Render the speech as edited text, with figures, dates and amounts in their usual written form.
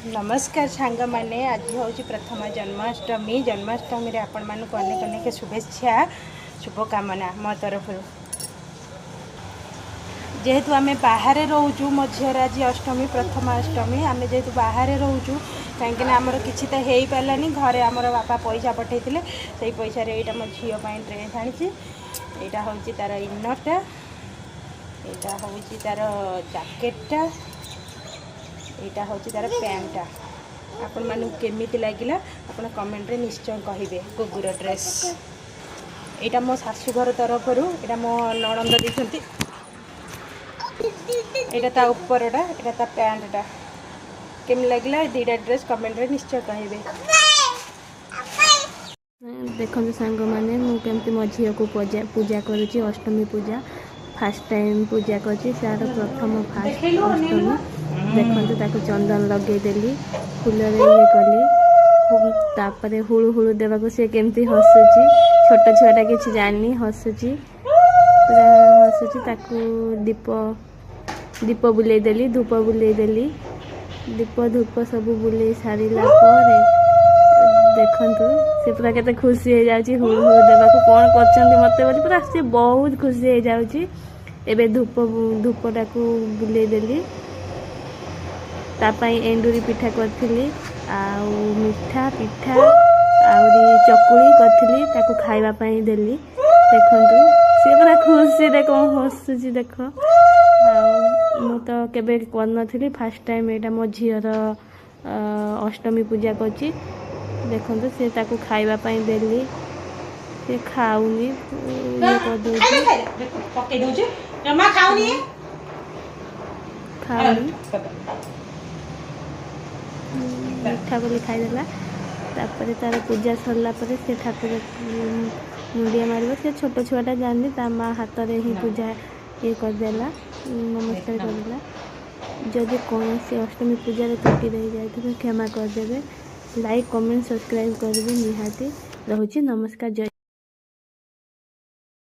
नमस्कार सांग मैंने आज हूँ प्रथम जन्माष्टमी जन्माष्टमी रे आपण मानक अनेक अनेक शुभेच्छा शुभकामना मो तरफ जेहेतु आम बाहर रोचु मो झीर आज अष्टमी प्रथमाष्टमी आम जेहेतु बाहर रोचु कहीं आमर किसी तो हो पारानी घरे आमर बापा पैसा पठे से पैसा यहाँ मो झीपाई ड्रेस आनी यहाँ हूँ तार इनरटा यहाँ हूँ तार जैकेटा यहाँ हूँ तार पैंटा आपण मानक केमी लगे आप कमेंट रे निश्चय कहे गुगुर ड्रेस यहाँ मो शाशुघर तरफ यहाँ मो नणंद देखते यहाँ ता उपरटा यहाँ ता पैंटा केमी लगे दीटा ड्रेस कमेंट रे निश्चय कहे। देखो सांग मैंने मुझे मो झी को पूजा करुँची अष्टमी पूजा फास्ट टाइम पूजा कर प्रथम फास्ट अष्टमी देखते ताको चंदन लगेदेली फूल ये कली हुड़ू हुड़ू देवाक सी केमती हसुची छोट छुआटा किसी जानी हसुची पूरा हसुची ताको दीप दीप बुलेदेली धूप बुलेदेली दीप धूप सब बुले सारा देखु से पूरा केते खुशी हो जाउची हुड़ू हुड़ू देवाक कौन कर मत बोली पूरा सी बहुत खुशी हो जाउची एबे धूप धूपटा को बुलेदेली तापाई एंडुरी पिठा करी आउ मिठा पिठा आउरी चकुली करी ताको खाइबा पाई देली देखंतु से पूरा खुशी देख हसुची देख मु तो केबे कर नथिली फर्स्ट टाइम एटा मो झीर अष्टमी पूजा करची देखंतु से ताको खाइबा पाई देली से खाउनी ये कर दोची पके दोची जमा खाउनी खाउनी मिठा बोली खाईदेला तापर तार पूजा सरला पर से ठाकुर मुंडिया मार से छोट छुआटा जानी ता माँ हाथ में ही पूजा ये करदेला नमस्कार करदेला जदि कौन से अष्टमी पूजा त्रुटि रही जाए तो क्षमा करदे लाइक कमेंट सब्सक्राइब करेंगे निहाती रहुची नमस्कार जय।